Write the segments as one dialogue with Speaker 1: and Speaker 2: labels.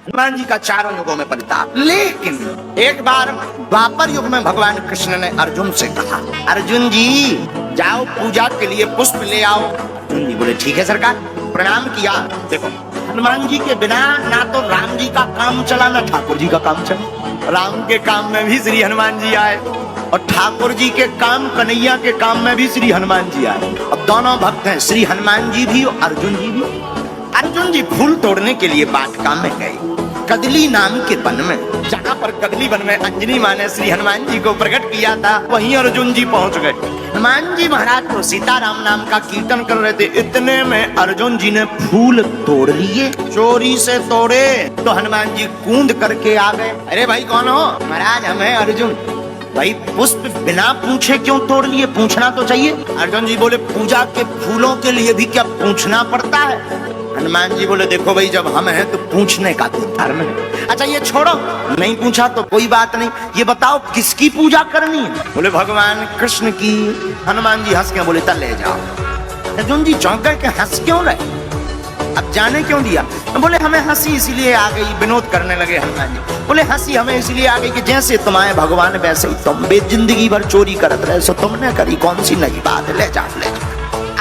Speaker 1: हनुमान जी का चारों युगों में परिताप। लेकिन एक बार द्वापर युग में भगवान कृष्ण ने अर्जुन से कहा, अर्जुन जी जाओ पूजा के लिए पुष्प ले आओ। अर्जुन जी बोले ठीक है सरकार। प्रणाम किया। देखो हनुमान जी के बिना ना तो राम जी का काम चला ना ठाकुर जी का काम चला। राम के काम में भी श्री हनुमान जी आए और ठाकुर जी के काम कन्हैया के काम में भी श्री हनुमान जी आए। अब दोनों भक्त हैं, श्री हनुमान जी भी और अर्जुन जी भी। अर्जुन जी फूल तोड़ने के लिए वाटिका में गए, कदली नाम के वन में, जहाँ पर कदली वन में अंजनी माँ ने श्री हनुमान जी को प्रकट किया था, वहीं अर्जुन जी पहुंच गए। हनुमान जी महाराज तो सीताराम नाम का कीर्तन कर रहे थे, इतने में अर्जुन जी ने फूल तोड़ लिए, चोरी से तोड़े। तो हनुमान जी कूद करके आ गए। अरे भाई कौन हो? महाराज हम हैं अर्जुन। भाई पुष्प बिना पूछे क्यों तोड़ लिए? पूछना तो चाहिए। अर्जुन जी बोले पूजा के फूलों के लिए भी क्या पूछना पड़ता है? हनुमान जी बोले देखो भाई जब हम हैं तो पूछने का तो धर्म है। अच्छा ये छोड़ो, नहीं पूछा तो कोई बात नहीं, ये बताओ किसकी पूजा करनी है? बोले भगवान कृष्ण की। हनुमान जी हंस के बोले चल ले जाओ। अर्जुन जी चौंक गए कि हंस क्यों रहे, अब जाने क्यों दिया? बोले हमें हंसी इसीलिए आ गई, विनोद करने लगे हनुमान जी। बोले हंसी हमें इसलिए आ गई कि जैसे तुम्हारे भगवान वैसे ही तुम जिंदगी भर चोरी करत रहे, सो तुमने करी कौन सी नई बात है, ले जाओ ले जाओ।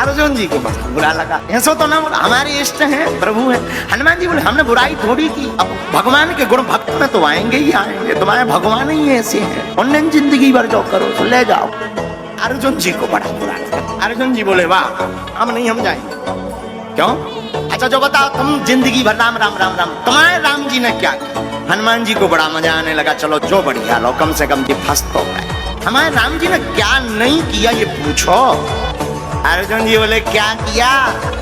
Speaker 1: अर्जुन जी को बस बुरा लगा, ऐसा तो ना बोला, हमारे इष्ट हैं प्रभु हैं। हनुमान जी बोले हमने बुराई थोड़ी की, अब भगवान के गुण भक्त में तो आएंगे ही आएंगे, तुम्हारे भगवान ही ऐसे हैं, उन्हें जिंदगी भर जो करो तो ले जाओ। अर्जुन जी को बड़ा बुरा लगा। अर्जुन जी बोले वाह हम नहीं, हम जाएंगे। क्यों? अच्छा जो बताओ तुम जिंदगी भर राम राम राम राम, तुम्हारे राम जी ने क्या किया? हनुमान जी को बड़ा मजा आने लगा, चलो जो बढ़िया लो, कम से कम जी फंस तो गए। हमारे राम जी ने क्या नहीं किया ये पूछो। अर्जुन जी बोले क्या किया?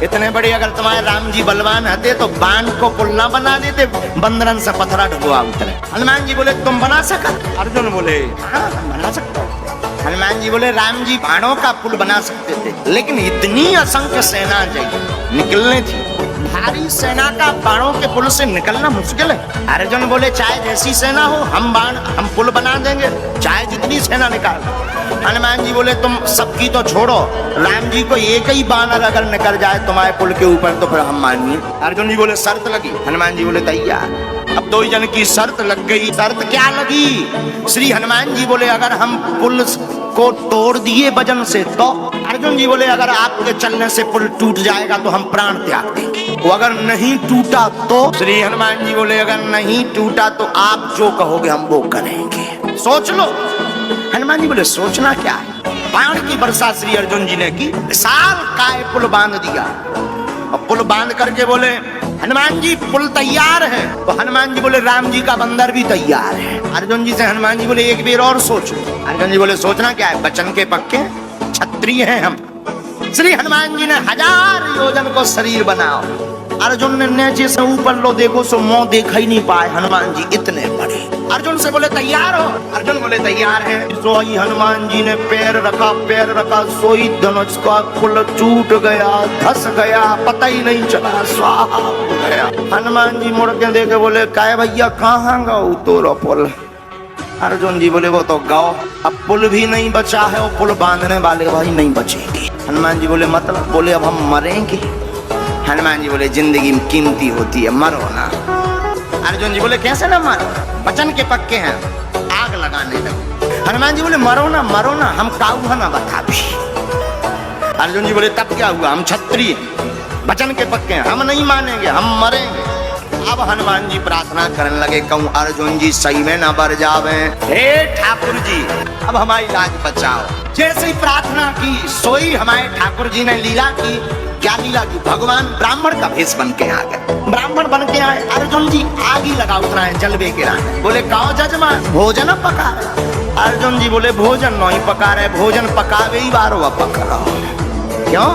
Speaker 1: इतने बड़े अगर तुम्हारे राम जी बलवान होते तो बाण को पुल ना बना देते, बंदरन से पत्थरा ढुकवा उतरे। हनुमान जी बोले तुम बना सका? अर्जुन बोले हाँ बना सकता हूँ। हनुमान जी बोले राम जी बाणों का पुल बना सकते थे, लेकिन इतनी असंख्य सेना चाहिए, निकलने थी, भारी सेना का बाणों के पुल से निकलना मुश्किल है। अर्जुन बोले चाहे जैसी सेना हो हम पुल बना देंगे, चाहे जितनी सेना निकाल। हनुमान जी बोले तुम सबकी तो छोड़ो, राम जी को एक ही बानर अगर निकल जाए तुम्हारे पुल के ऊपर तो फिर हम मानिए। अर्जुन जी बोले शर्त लगी? हनुमान जी बोले तैयार। अब दो जन की शर्त लग गई। शर्त क्या लगी? श्री हनुमान जी बोले अगर हम पुल को तोड़ दिए वजन से तो। अर्जुन जी बोले अगर आपके चलने से पुल टूट जाएगा तो हम प्राण त्याग देंगे, वो अगर नहीं टूटा तो। श्री हनुमान जी बोले अगर नहीं टूटा तो आप जो कहोगे हम वो करेंगे, सोच लो। हनुमान जी बोले सोचना क्या है? बाण की वर्षा श्री अर्जुन जी ने की, विशाल काय पुल बांध दिया और पुल बांध करके बोले हनुमान जी पुल तैयार है। तो हनुमान जी बोले राम जी का बंदर भी तैयार है। अर्जुन जी से हनुमान जी बोले एक बार और सोचो। अर्जुन जी बोले सोचना क्या है? वचन के पक्के क्षत्रिय हैं हम। श्री हनुमान जी ने 1000 योजन को शरीर बनाओ। अर्जुन ने नीचे से ऊपर लो देखो सो मुंह देखा ही नहीं पाए, हनुमान जी इतने बड़े। अर्जुन से बोले तैयार हो? अर्जुन बोले तैयार है। सोई हनुमान जी ने पैर रखा, सोई धनुष का पुल टूट गया, धस गया, पता ही नहीं चला, स्वाहा हो गया। हनुमान जी मुड़ के देखे बोले काय भैया कहाँ गो तोरो पुल? अर्जुन जी बोले वो तो गाओ, अब पुल भी नहीं बचा है, वो पुल बांधने वाले भाई नहीं बचेंगे। हनुमान जी बोले मतलब? बोले अब हम मरेंगे। हनुमान जी बोले जिंदगी कीमती होती है, मरो ना। अर्जुन जी बोले कैसे ना मरो? वचन के पक्के हैं, आग लगाने लगे। हनुमान जी बोले मरो ना हम काऊ ना बता भी। अर्जुन जी बोले तब क्या हुआ? हम क्षत्रिय वचन के पक्के हैं, हम नहीं मानेंगे, हम मरेंगे। अब हनुमान जी प्रार्थना करने लगे, कहूँ अर्जुन जी सही में ना बर जावे, हे ठाकुर जी अब हमारी लाज बचाओ। जैसे ही प्रार्थना की सोई हमारे ठाकुर जी ने लीला की। क्या लीला की? भगवान ब्राह्मण का भेष बन के आ गए। ब्राह्मण बन के आए, अर्जुन जी आग ही लगा उतरा है, जलवे के रहे। बोले कहो जजमान भोजन पका। अर्जुन जी बोले भोजन नहीं पका रहे, भोजन पकावे ही बारो पका। क्यों?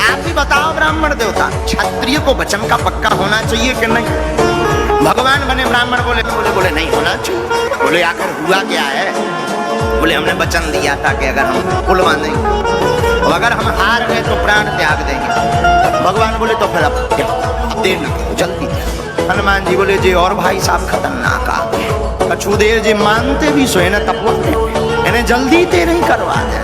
Speaker 1: आप ही बताओ ब्राह्मण देवता, क्षत्रिय को वचन का पक्का होना चाहिए कि नहीं? भगवान बने ब्राह्मण बोले नहीं होना चाहिए। बोले आखिर हुआ क्या है? बोले हमने वचन दिया था कि अगर हम पुल बांधेंगे और अगर हम हार गए तो प्राण त्याग देंगे। भगवान बोले तो फिर अब देर न करो, जल्दी। हनुमान जी बोले जी और भाई साहब खतरनाक आ गए, कछु देर जी मानते भी सोए न तपो, इन्हें जल्दी ते नहीं करवा दे।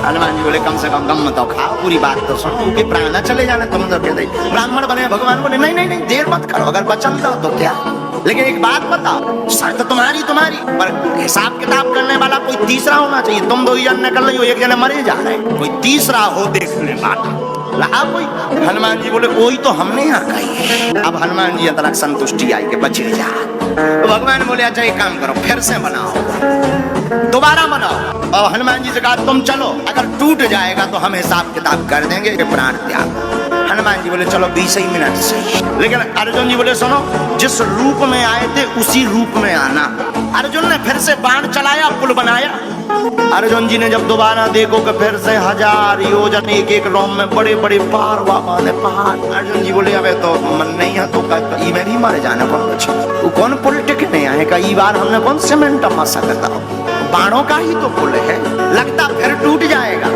Speaker 1: हनुमान जी बोले कम से कम गम तो खाओ, पूरी बात तो सुनो, उनके प्राण न चले जाने, तुम तो कहते ब्राह्मण बने। भगवान बोले नहीं नहीं नहीं, देर मत करो, अगर बचल जाओ तो क्या, लेकिन एक बात बताओ, शर्त तुम्हारी पर हिसाब किताब करने वाला कोई तीसरा होना चाहिए। तुम दो ही जन कर रही हो, एक जने मरे जा रहे हैं, कोई तीसरा हो देखने वाला रहा कोई। हनुमान जी बोले वही तो हमने यहाँ कही है। अब हनुमान जी अंदर संतुष्टि आई के बचे जा। तो भगवान बोले अच्छा एक काम करो, फिर से बनाओ, दोबारा बनाओ। और हनुमान जी से कहा तुम चलो, अगर टूट जाएगा तो हम हिसाब किताब कर देंगे, प्राण त्याग। हनुमान जी बोले चलो 20 ही मिनट से। लेकिन अर्जुन जी बोले सुनो, जिस रूप में आए थे उसी रूप में आना। अर्जुन ने फिर से बाण चलाया, पुल बनाया। अर्जुन जी ने जब दोबारा देखो कि फिर से 1000 योजन एक एक रोम में बड़े बड़े पहाड़। अर्जुन जी बोले अबे तो मन नहीं है तो कहीं में भी मारे जाना कौन कौन पुल टिकने आए, कई बार हमने कौन सीमेंट मसा करता, बाणों का ही तो पुल है, लगता फिर टूट जाएगा।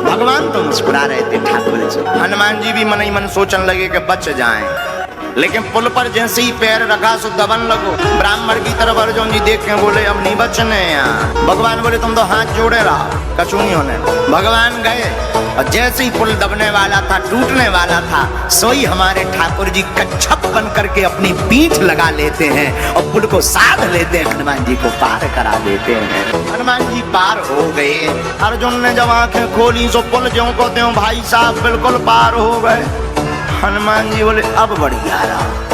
Speaker 1: भगवान तो मुस्कुरा रहे थे ठाकुर जी। हनुमान जी भी मन ही मन सोचने लगे कि बच जाएं, लेकिन पुल पर जैसे ही पैर रखा सो दबन लगो। ब्राह्मण की तरफ अर्जुन जी देख के बोले अब नहीं बचने यहाँ। भगवान बोले तुम तो हाथ जोड़े रहो, कछु नहीं होने। भगवान गए और जैसे ही पुल दबने वाला था, टूटने वाला था, सोई हमारे ठाकुर जी कच्छप बन करके अपनी पीठ लगा लेते हैं और पुल को साध लेते हैं, हनुमान जी को पार करा देते हैं। हनुमान जी पार हो गए। अर्जुन ने जब आंखें खोली सो पुल ज्यों को त्यों भाई साहब बिल्कुल पार हो गए। हनुमान जी बोले अब बढ़िया रहा।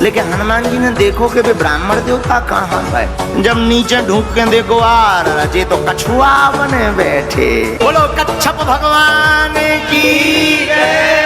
Speaker 1: लेकिन हनुमान जी ने देखो कि वे ब्राह्मण देवता कहाँ गए। जब नीचे ढूंढ के देखो आ रजे तो कछुआ बने बैठे। बोलो कच्छप भगवान की।